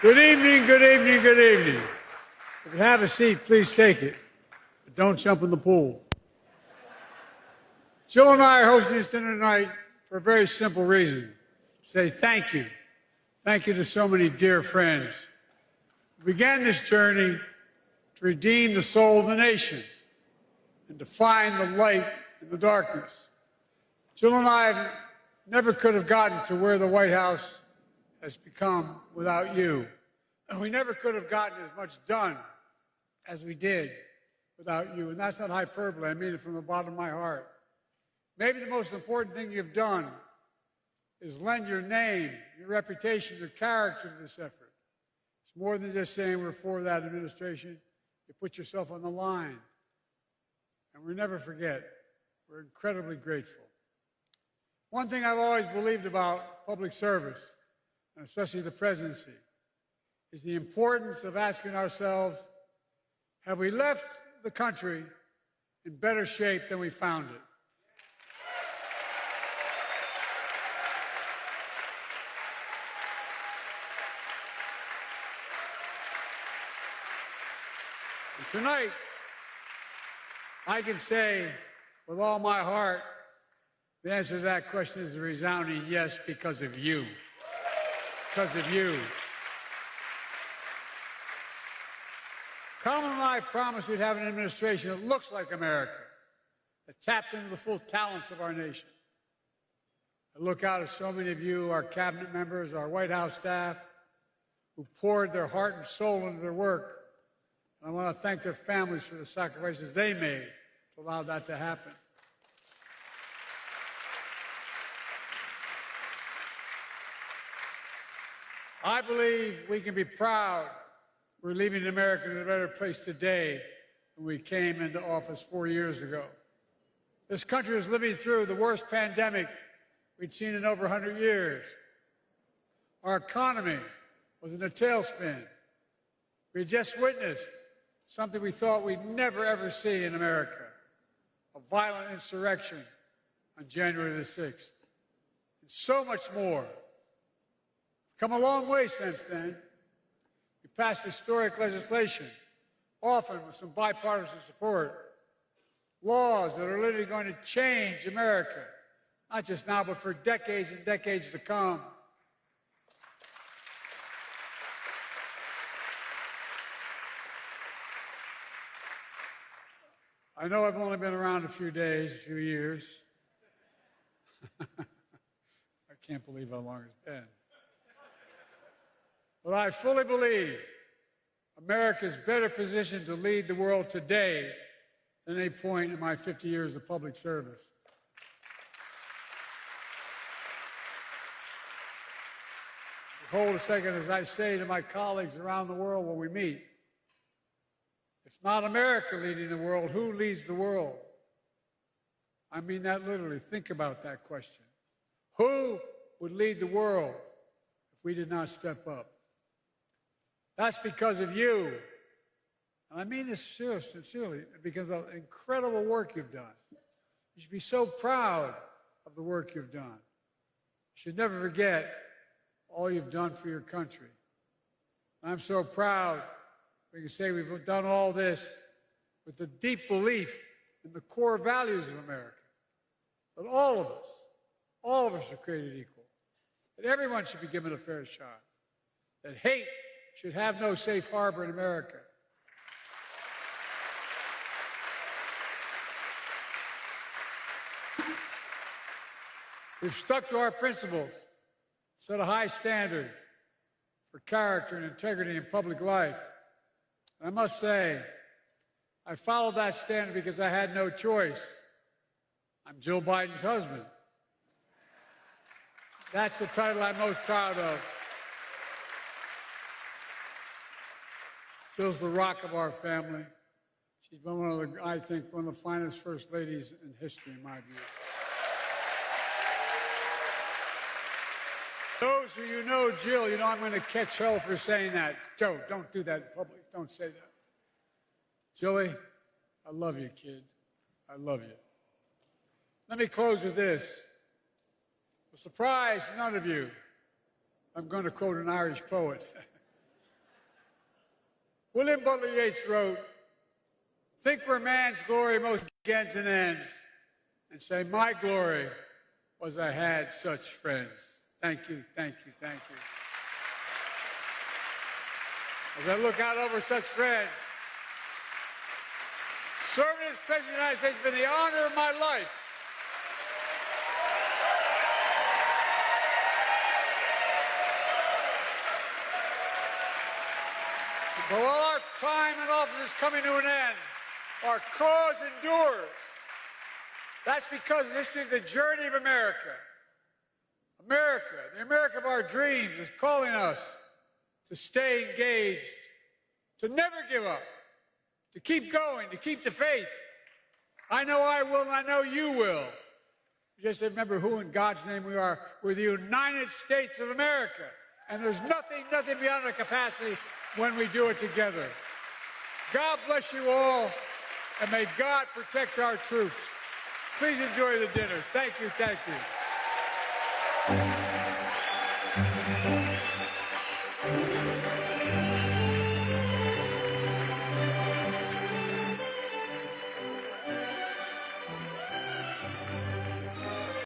Good evening, good evening, good evening. If you have a seat, please take it. But don't jump in the pool. Jill and I are hosting this dinner tonight for a very simple reason. Say thank you. Thank you to so many dear friends. We began this journey to redeem the soul of the nation and to find the light in the darkness. Jill and I never could have gotten to where the White House has become without you. And we never could have gotten as much done as we did without you. And that's not hyperbole. I mean it from the bottom of my heart. Maybe the most important thing you've done is lend your name, your reputation, your character to this effort. It's more than just saying we're for that administration. You put yourself on the line. And we'll never forget. We're incredibly grateful. One thing I've always believed about public service, and especially the presidency, is the importance of asking ourselves, have we left the country in better shape than we found it? And tonight, I can say with all my heart, the answer to that question is a resounding yes, because of you. Because of you. Kamala and I promised we'd have an administration that looks like America, that taps into the full talents of our nation. I look out at so many of you, our cabinet members, our White House staff, who poured their heart and soul into their work. And I want to thank their families for the sacrifices they made to allow that to happen. I believe we can be proud we're leaving America in a better place today than we came into office 4 years ago. This country is living through the worst pandemic we'd seen in over 100 years. Our economy was in a tailspin. We had just witnessed something we thought we'd never, ever see in America, a violent insurrection on January the 6th. And so much more. Come a long way since then. We passed historic legislation, often with some bipartisan support, laws that are literally going to change America, not just now, but for decades and decades to come. I know I've only been around a few days, a few years. I can't believe how long it's been. But I fully believe America is better positioned to lead the world today than any point in my 50 years of public service. Hold a second as I say to my colleagues around the world when we meet, if not America leading the world, who leads the world? I mean that literally. Think about that question. Who would lead the world if we did not step up? That's because of you. And I mean this sincerely, because of the incredible work you've done. You should be so proud of the work you've done. You should never forget all you've done for your country. I'm so proud we can say we've done all this with the deep belief in the core values of America, that all of us are created equal, that everyone should be given a fair shot, that hate should have no safe harbor in America. We've stuck to our principles, set a high standard for character and integrity in public life. And I must say, I followed that standard because I had no choice. I'm Jill Biden's husband. That's the title I'm most proud of. Jill's the rock of our family. She's been I think, one of the finest first ladies in history, in my view. Those who you know Jill, you know I'm going to catch hell for saying that. Joe, don't do that in public. Don't say that. Jilly, I love you, kid. I love you. Let me close with this. A surprise to none of you. I'm going to quote an Irish poet. William Butler Yeats wrote, "Think where man's glory most begins and ends, and say, my glory was I had such friends." Thank you, thank you, thank you. As I look out over such friends, serving as President of the United States has been the honor of my life. But while our time in office is coming to an end, our cause endures. That's because the history of the journey of America, the America of our dreams, is calling us to stay engaged, to never give up, to keep going, to keep the faith. I know I will, and I know you will. Just remember who in God's name we are. We're the United States of America. And there's nothing beyond our capacity when we do it together. God bless you all, and may God protect our troops. Please enjoy the dinner. Thank you, thank you.